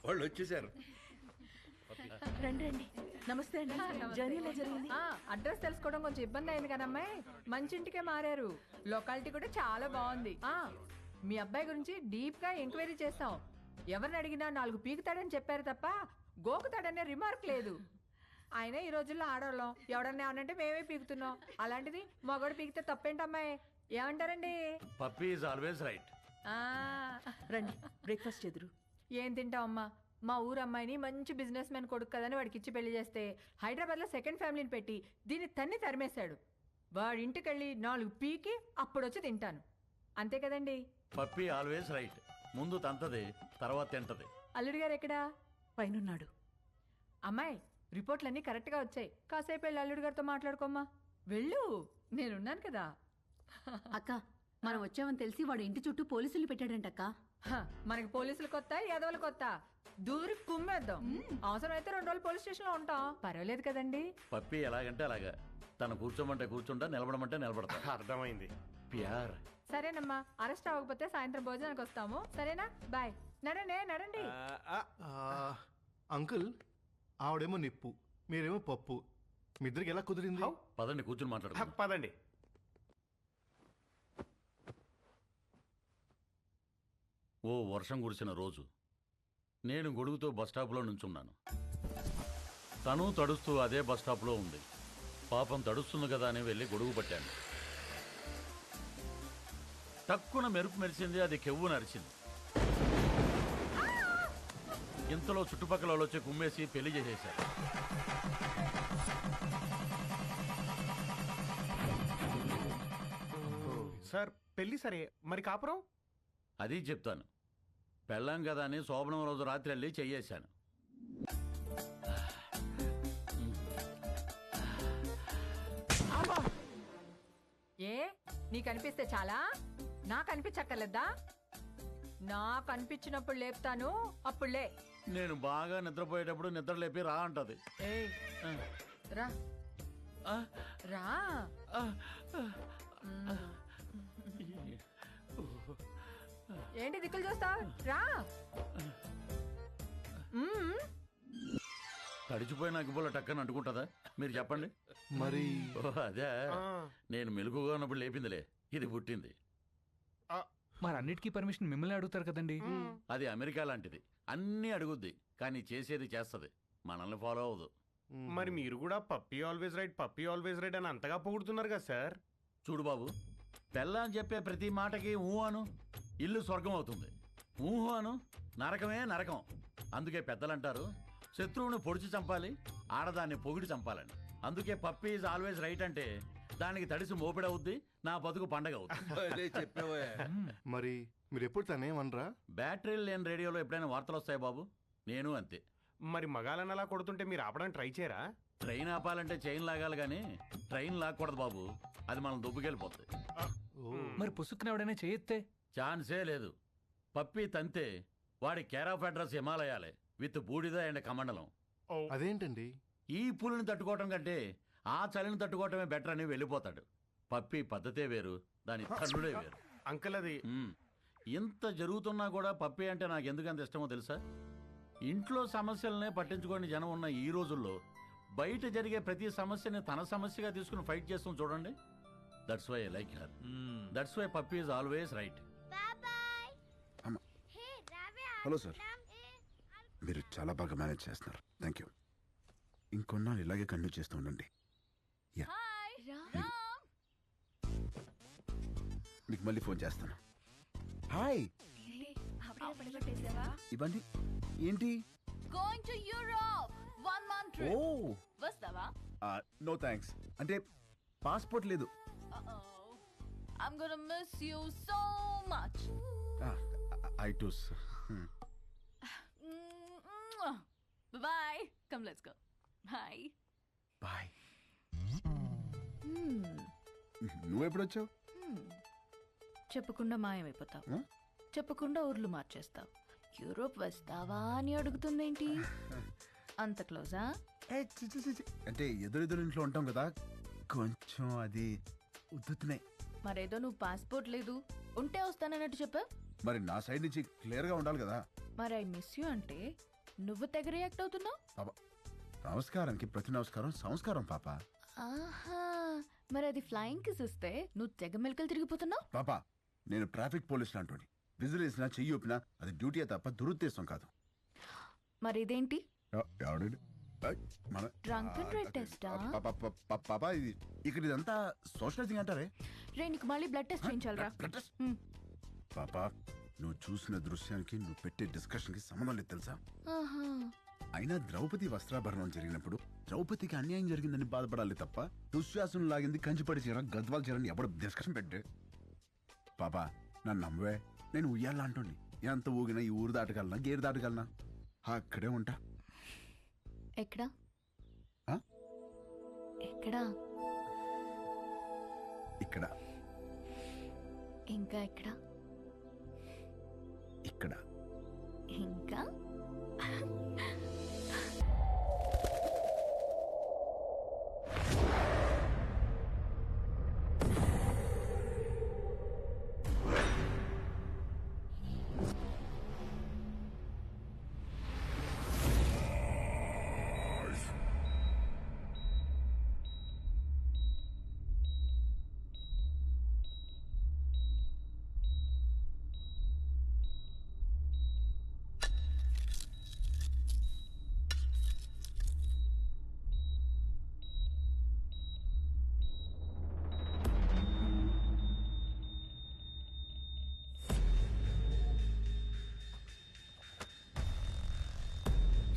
వాళ్ళు వచ్చేసారు. రండి రండి. నమస్తే అండి. జర్నీ ఎలా జరిగింది? అడ్రస్ తెలుసుకోవడం కొంచెం ఇబ్బంది అయింది కదా అమ్మాయి. మంచి ఇంటికే మారారు. లొకాలిటీ కూడా చాలా బాగుంది. మీ అబ్బాయి గురించి డీప్ గా ఎంక్వైరీ చేస్తాం. ఎవరిని అడిగినా 4 పీకుతాడని చెప్పారు తప్ప గోకుతాడనే రిమార్క్ లేదు. ఆయన ఈ రోజుల్లో ఆడవాళ్ళం, ఎవడన్నా ఏమనంటే మేమే పీకుతున్నాం. అలాంటిది మగోడు పీకితే తప్పేంటమ్మాయి, ఏమంటారండి? Puppy is always right. రండి బ్రేక్ఫాస్ట్ ఎదురు. ఏం తింటావమ్మా? మా ఊరు అమ్మాయిని మంచి బిజినెస్ మ్యాన్ కొడుకు కదని వాడికి ఇచ్చి పెళ్లి చేస్తే హైదరాబాద్లో సెకండ్ ఫ్యామిలీని పెట్టి దీన్ని తన్ని తరిమేశాడు. వాడి ఇంటికి వెళ్ళి 4 పీకి అప్పుడొచ్చి తింటాను. అంతే కదండి? Puppy always right. ముందు తంతది, తర్వాత తింటది. అల్లుడి గారు ఎక్కడా? పైనున్నాడు. అమ్మాయి, రిపోర్ట్లన్నీ కరెక్ట్గా వచ్చాయి. కాసేపు వెళ్ళి అల్లుడి గారితో మాట్లాడుకోమ్మా. వెళ్ళు, నేనున్నాను కదా. అక్క, మనం వచ్చామని తెలిసి వాడు ఇంటి చుట్టూ పోలీసులు పెట్టాడంటక్క. మనకి పోలీసులు కొత్త, యాదవులు కొత్త. దూరి కుమ్మేద్దాం. అవసరమైతే 2 రోజులు పోలీస్ స్టేషన్ లో ఉంటాం. పర్వాలేదు కదండి? పప్పీ ఎలాగంటే అలాగా. తను కూర్చోమంటే కూర్చుంటా, నిలబడమంటే నిలబడతా. అర్థమైంది. ప్యార్. సరేనమ్మా, అరెస్ట్ అవ్వకపోతే సాయంత్రం భోజనానికి వస్తాము. సరేనా? బాయ్. నడండి. అంకుల్, ఆవిడేమో నిప్పు, మీరేమో పప్పు. మీ ఇద్దరికి ఎలా కుదిరింది? పదండి కూర్చుని మాట్లాడు. పదండి. ఓ వర్షం కురిసిన రోజు నేను గొడుగుతో బస్టాప్లో నుంచున్నాను. తను తడుస్తూ అదే బస్టాప్లో ఉంది. పాపం తడుస్తుంది కదా అని వెళ్ళి గొడుగు పట్టాను. తక్కువ మెరుపు మెరిసింది, అది కెవ్వు నరిచింది. ఇంతలో చుట్టుపక్కల వాళ్ళు వచ్చి కుమ్మేసి పెళ్లి చేసేశారు. సార్ పెళ్లి సరే, మరి కాపురం? అది చెప్తాను. పెళ్ళాం కదా అని శోభనం రోజు రాత్రి వెళ్ళి చెయ్యేశాను. ఏ నీకు అనిపిస్తే చాలా? నాకు అనిపించక్కర్లేదా? నాకు అనిపించినప్పుడు లేపుతాను, అప్పుడులే. నేను బాగా నిద్రపోయేటప్పుడు నిద్ర లేపి రా అంటది. ఏయ్, రా రా. ఏంటి దిక్కులు చూస్తావు? రా. తడిచిపోయిన అగ్గిపుల్ల టక్కని అంటుకుంటుందా? మీరు చెప్పండి. మరి అదే, నేను మెలుగుగా ఉన్నప్పుడు లేపిందిలే, ఇది పుట్టింది. మరి అన్నిటికీ పర్మిషన్ మిమ్మల్ని అడుగుతారు కదండి. అది అమెరికా లాంటిది, అన్నీ అడుగుద్ది కానీ చేసేది చేస్తుంది, మనల్ని ఫాలో అవ్వదు. మరి మీరు కూడా పప్పీ ఆల్వేస్ రైట్ అని అంతగా పొగుడుతున్నారు కదా సార్. చూడు బాబు, పెళ్ళాం చెప్పే ప్రతి మాటకి ఊహు అను, ఇల్లు స్వర్గం అవుతుంది. ఊహు అను, నరకమే నరకం. అందుకే పెద్దలంటారు, శత్రువుని పొడిచి చంపాలి, ఆడదాన్ని పొగిడి చంపాలని. అందుకే పప్పీ ఈజ్ ఆల్వేస్ రైట్ అంటే దానికి తడిసి మోపిడవుద్ది, నా బతుకు పండగ అవుతుంది. మరి మీరు ఎప్పుడు తనేమనరా? బ్యాటరీలు లేని రేడియోలో ఎప్పుడైనా వార్తలు వస్తాయి బాబు, నేను అంతే. మరి మగాలని అలా కొడుతుంటే మీరు ఆపడానికి ట్రై చేయరా? ట్రైన్ ఆపాలంటే చైన్ లాగాలి కానీ ట్రైన్ లాక్కూడదు బాబు, అది మనం దుబ్బుకెళ్ళిపోతుంది. మరి పుసుక్కున ఎవడైనా చేయొత్తే? ఛాన్సే లేదు. పప్పి తంతే వాడి కేర్ ఆఫ్ అడ్రస్ హిమాలయాలే, విత్ బూడిద అండ్ కమండలం. అదేంటండి? ఈ పులిని తట్టుకోవటం కంటే ఆ చలిని తట్టుకోవటమే బెటర్ అని వెళ్ళిపోతాడు. పప్పి పద్ధతే వేరు, దాని తన్నుడే వేరు. అంకుల్ అది ఇంత జరుగుతున్నా కూడా పప్పి అంటే నాకు ఎందుకంత ఇష్టమో తెలుసా? ఇంట్లో సమస్యలనే పట్టించుకోని జనం ఉన్న ఈ రోజుల్లో బయట జరిగే ప్రతి సమస్యని తన సమస్యగా తీసుకుని ఫైట్ చేస్తాం చూడండి. That's why I like her. That's why puppy is always right. Hello sir, మీరు చాలా బాగా మేనేజ్ చేస్తున్నారు. Thank you. ఇంకొన్నాళ్ళు ఇలాగే కంటిన్యూ చేస్తూ ఉండండి. యా, మీకు మళ్ళీ ఫోన్ చేస్తాను. హాయ్, ఇవ్వండి. ఏంటి? Going to Europe 1 month trip. ఓ, వస్తావా? No thanks. అంటే పాస్పోర్ట్ లేదు. I'm gonna miss you so much. I too. Bye. Come, let's go. Bye. Bye. నువ్వెప్పుడు వచ్చావు? చెప్పకుండా మాయమైపోతావు, చెప్పకుండా ఊర్లు మార్చేస్తావు. యూరోప్ వస్తావా అని అడుగుతుందేంటి? అంత క్లోజా? అంటే ఎదురెదురు ఇంట్లో ఉంటాం కదా, కొంచెం అది ఉద్దుతున్నాయి. మరేదో నువ్వు పాస్పోర్ట్ లేదు, ఉంటే వస్తానన్నట్టు చెప్పా. మరి నా సైడ్ నుంచి క్లియర్ గా ఉండాలి కదా. మరి ఐ మిస్ యూ అంటే నువ్వు తెగ రియాక్ట్ అవుతున్నావు? నమస్కారానికి ప్రతి నమస్కారం సంస్కారం పాప. ఆహా, మరి అది ఫ్లయింగ్ కిస్ ఇస్తే నువ్వు తెగ మెలకలు తిరిగిపోతున్నావు. పాప నేను ట్రాఫిక్ పోలీస్ లాంటి విజిల్ వేసినా చెయ్యి ఊపినా అది డ్యూటీ తప్ప దురుద్దేశం కాదు. మరి ఇదేంటి? ఎవడు మన Drunk and drive test ఆ? పాప ఇది ఇక్కడ ఇదంతా సోషలైజింగ్ అంటారే. రే నీకు మళ్ళీ బ్లడ్ టెస్ట్ చేయించాలరా? Blood test? హ్మ్. పాప నువ్వు చూసిన దృశ్యానికి నువ్వు పెట్టే డిస్కషన్ కి సంబంధం లేదు తెలుసా? ఆహా. అయినా ద్రౌపది వస్త్రాభరణం జరిగినప్పుడు ద్రౌపదికి అన్యాయం జరిగిందని బాధపడాలి తప్ప దుశ్శాసనం లాగింది కంచిపడి చీర గద్వాల చీరని ఎవడు డిస్కషన్ పెట్టే. పాపా నన్ను నమ్మవే, నేను ఉయ్యాలా అంటుంది. ఎంత ఊగినా ఈ ఊరు దాటగలనా గేరు దాటగలనా? అక్కడే ఉంటా. ఎక్కడా? ఆ? ఎక్కడా? ఇక్కడ ఇంకా ఎక్కడా? ఇక్కడ ఇంకా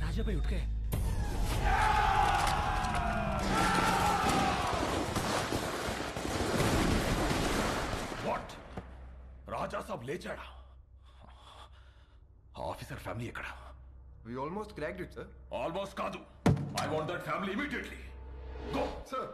राजा भाई उठ गए। వాట్ రాజా సాబ్ లేచాడా? ఆఫీసర్ ఫ్యామిలీ ఎక్కడ? We almost cracked it, sir. Almost కాదు. I want that family immediately. Go Sir.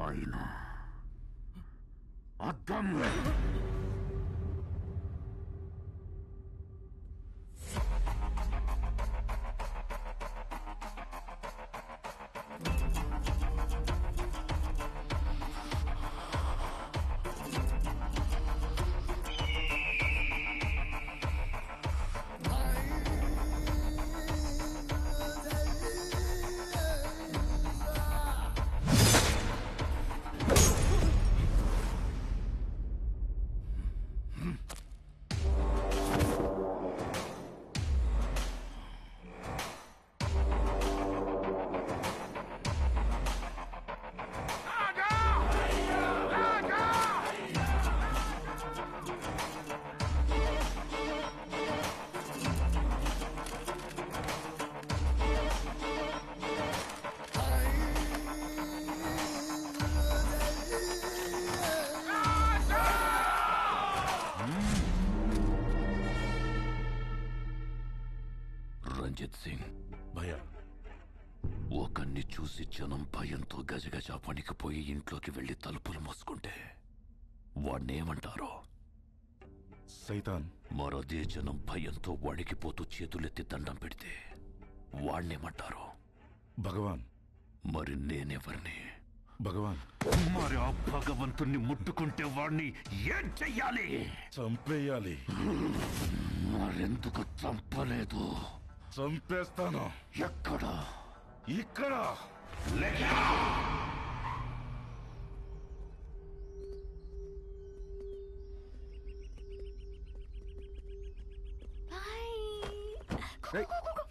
ఆయన అద్దం రంజిత్ సింగ్ భయ్యా ఒకరిని చూసి జనం భయంతో గజగజ పనికిపోయి ఇంట్లోకి వెళ్లి తలుపులు మూసుకుంటే వాణ్ణేమంటారో? సైతాన్. మరదే జనం భయంతో వణికిపోతూ చేతులెత్తి దండం పెడితే వాణ్ణేమంటారో? భగవాన్. మరి నేనెవరిని? భగవాన్. మరి ఆ భగవంతుణ్ణి ముట్టుకుంటే వాణ్ణి ఏం చెయ్యాలి? చంపేయాలి. మరెందుకు చంపలేదు? చంపేస్తాను. ఎక్కడ? ఇక్కడ.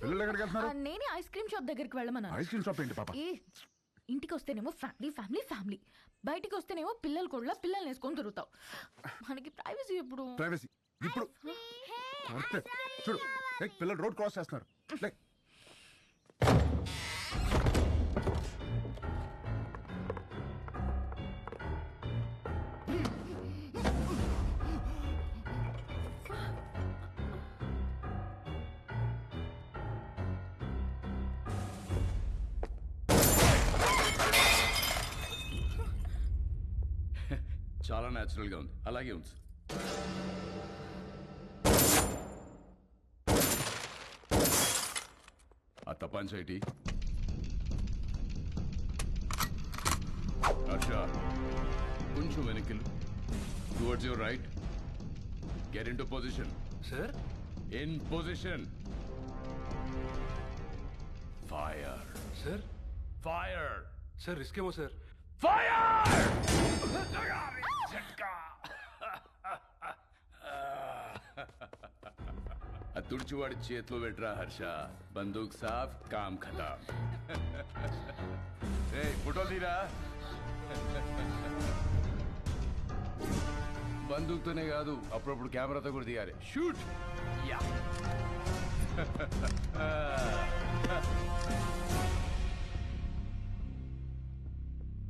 పిల్లలు ఎక్కడికి వెళ్తున్నారు? నేనే ఐస్ క్రీమ్ షాప్ దగ్గరికి వెళ్ళమన్నాను. ఐస్ క్రీమ్ షాప్ ఏంటి పాప? ఏ ఇంటికి వస్తేనేమో ఫ్యామిలీ ఫ్యామిలీ ఫ్యామిలీ, బయటికి వస్తేనేమో పిల్లలు కూడా పిల్లల్ని వేసుకొని తిరుగుతావు. మనకి ప్రైవసీ ఎప్పుడు? ప్రైవసీ ఇప్పుడు కరెక్టే. చూడు పిల్లలు రోడ్ క్రాస్ చేస్తున్నారు. లే. చాలా న్యాచురల్ గా ఉంది. అలాగే ఉంది. ఆ తపాంచేటి హర్ష కొంచెం వెనక్కిలు towards your right get in to position Sir? In position fire Sir? Fire Sir, risk है वो sir. ఫైర్ ఆ తుడిచివాడి చేతిలో పెట్టరా హర్ష బందూక్ సాఫ్ కామ్ ఖతాం ఫోటోలు తీరా బందూక్తోనే కాదు అప్పుడప్పుడు కెమెరాతో కూడా తీయాలి షూట్ యా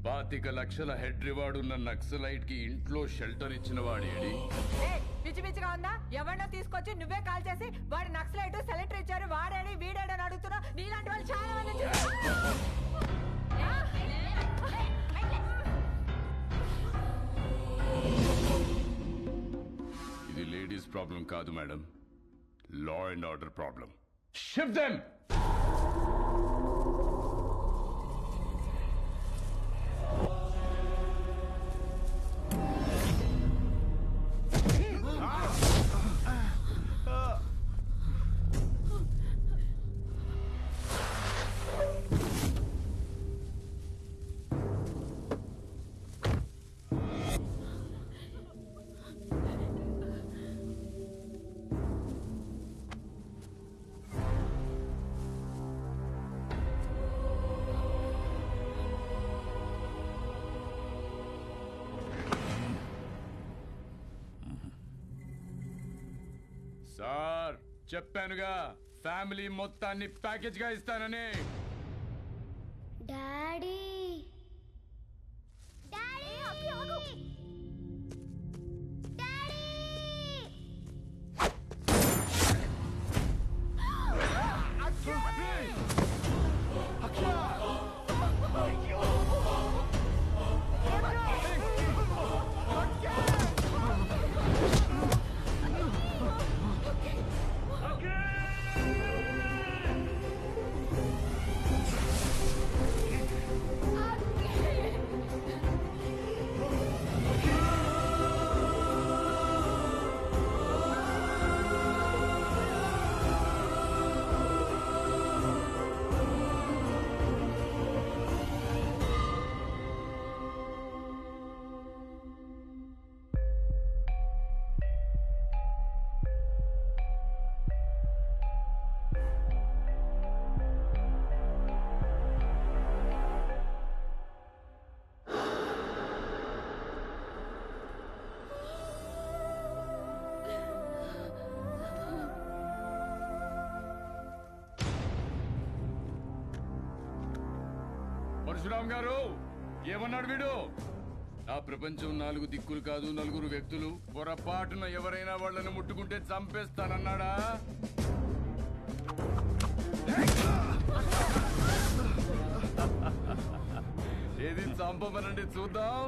25 లక్షల హెడ్ రివార్డ్ ఉన్న నక్సలైట్ కి ఇంట్లో షెల్టర్ ఇచ్చిన వాడేడి ఏయ్, పిచ్చి పిచ్చిగా ఉందా? ఎవరినో తీసుకొచ్చి నువ్వే కాల్ చేసి వాడు నక్సలైట్ సెలెక్టర్ ఇచ్చారు వాడేడి వీడేడని అడుగుతున్నా. నీలాంటి వాళ్ళు చాలా మంది ఉన్నారు. ఇది లేడీస్ ప్రాబ్లం కాదు madam law and order problem shift them sir చెప్పానుగా ఫ్యామిలీ మొత్తాన్ని ప్యాకేజ్ గా ఇస్తానని డాడీ డాడీ ఆగు డాడీ పరశురామ్ గారు ఏమన్నాడు వీడు ఆ ప్రపంచం 4 దిక్కులు కాదు 4 వ్యక్తులు పొరపాటున ఎవరైనా వాళ్ళని ముట్టుకుంటే చంపేస్తానన్నాడా ఏది చంపమనండి చూద్దాం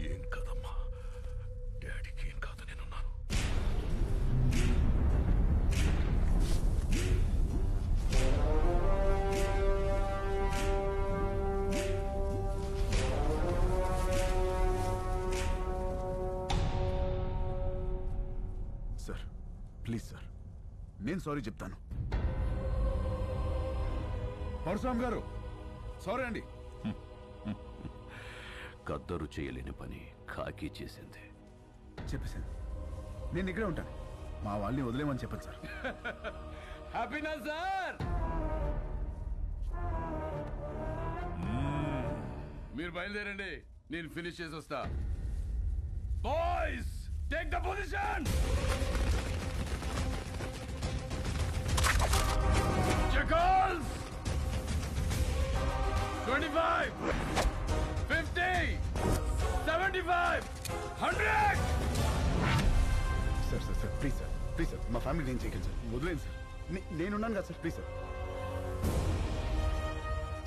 ఏం కదమ్మా డాడీకి ఏం కాదు నేనున్నాను సార్ ప్లీజ్ సార్ నేను సారీ చెప్తాను పరశురామ్ గారు సారీ అండి కద్దరు చేయలేని పని ఖాకీ చేసింది చెప్పేశాను నేను ఇక్కడే ఉంటాను మా వాళ్ళని వదిలేమని చెప్పండి సార్ హ్యాపీనా సార్ మీరు బయలుదేరండి నేను ఫినిష్ చేసి వస్తా బాయ్స్ టేక్ ద పొజిషన్ చెకల్స్ 25 50 75 100 sir sir sir please sir మా ఫ్యామిలీ నేను చేయగలను సార్ వదిలేను సార్ నేనున్నాను కదా sir please sir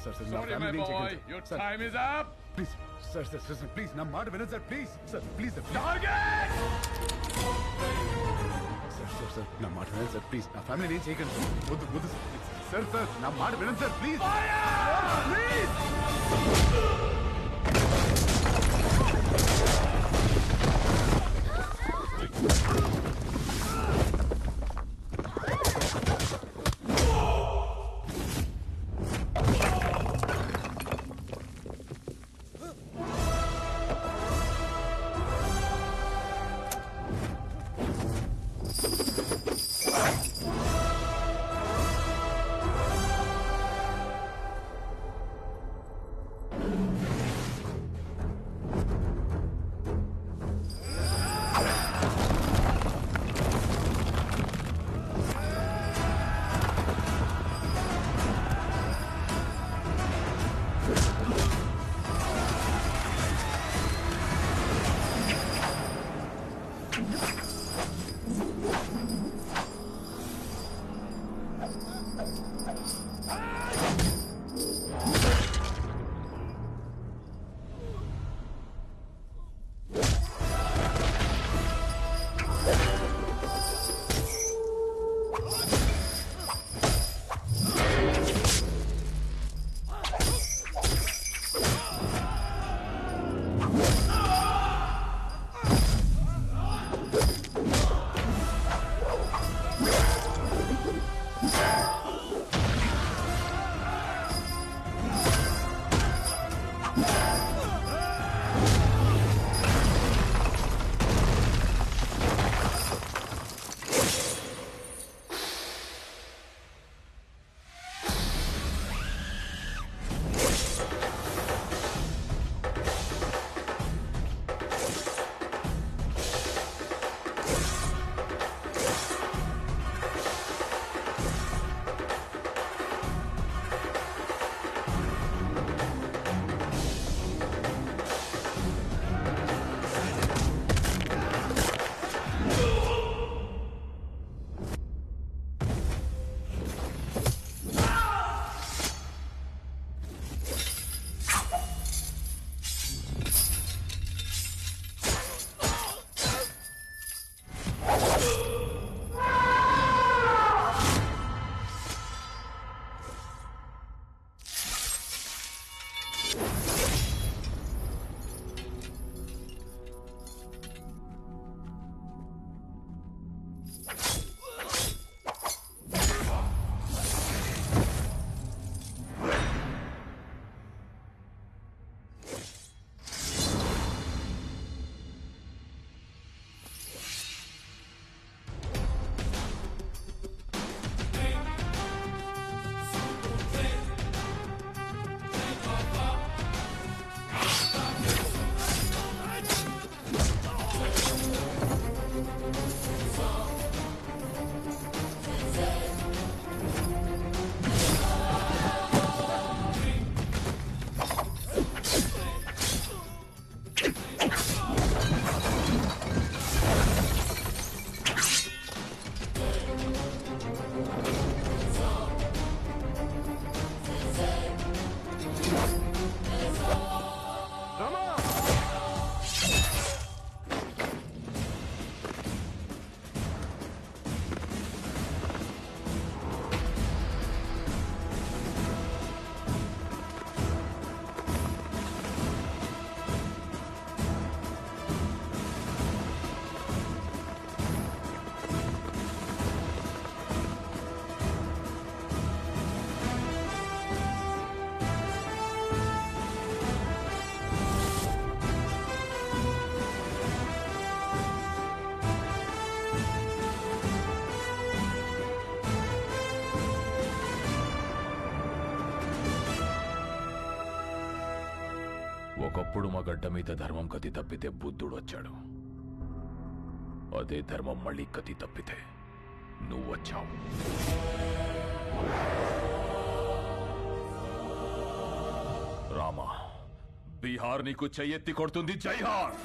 sir sir నా ఫ్యామిలీ ఏం చేయగలరు sir please sir sir sir please నా మాట వినండి sir please sir please sir sir sir నా మాట వినండి సార్ ప్లీజ్ నా ఫ్యామిలీ ఏం చేయగలరు సార్ వద్దు వద్దు సార్ సార్ నా మాట వినండి సార్ ప్లీజ్ ప్లీజ్ ఒకప్పుడు మా గడ్డ మీద ధర్మం కతి తప్పితే బుద్ధుడు వచ్చాడు. అదే ధర్మం మళ్ళీ కతి తప్పితే నువ్వు వచ్చావు. రామా, బీహార్ నీకు చెయ్యెత్తి కొడుతుంది. జై హార్.